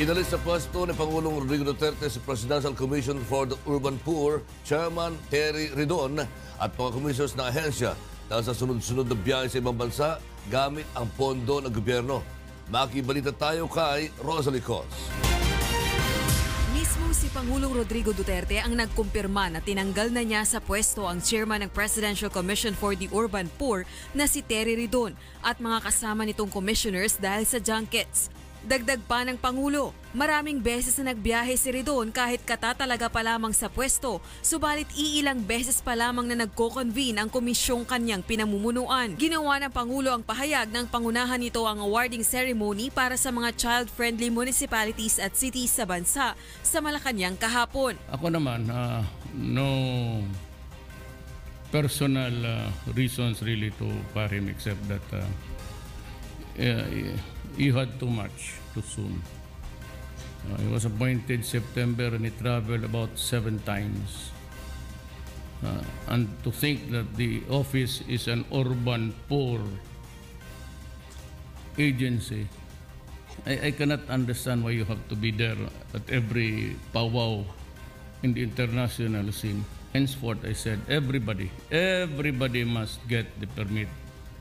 Inalis sa pwesto ni Pangulong Rodrigo Duterte sa Presidential Commission for the Urban Poor, Chairman Terry Ridon at mga commissioners ng ahensya dahil sa sunod-sunod na biyahe sa ibang bansa gamit ang pondo ng gobyerno. Makibalita tayo kay Rosalie Cos. Mismo si Pangulong Rodrigo Duterte ang nagkumpirma na tinanggal na niya sa pwesto ang chairman ng Presidential Commission for the Urban Poor na si Terry Ridon at mga kasama nitong commissioners dahil sa junkets. Dagdag pa ng Pangulo, maraming beses na nagbiyahe si Ridon kahit katatalaga pa lamang sa pwesto, subalit iilang beses pa lamang na nagko-convene ang komisyong kanyang pinamumunuan. Ginawa ng Pangulo ang pahayag ng pangunahan nito ang awarding ceremony para sa mga child-friendly municipalities at cities sa bansa sa Malacanang kahapon. Ako naman, no personal reasons really to fire him except that he had too much too soon. He was appointed September and he traveled about 7 times. And to think that the office is an urban poor agency, I cannot understand why you have to be there at every powwow in the international scene. Henceforth, I said, everybody must get the permit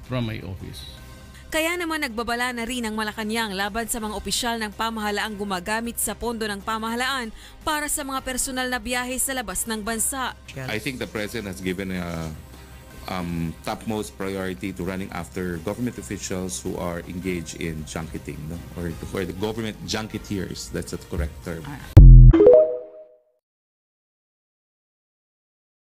from my office. Kaya naman nagbabala na rin ang Malacanang laban sa mga opisyal ng pamahalaang gumagamit sa pondo ng pamahalaan para sa mga personal na biyahe sa labas ng bansa. I think the President has given a topmost priority to running after government officials who are engaged in junketing, no? Or for the government junketeers, that's the correct term.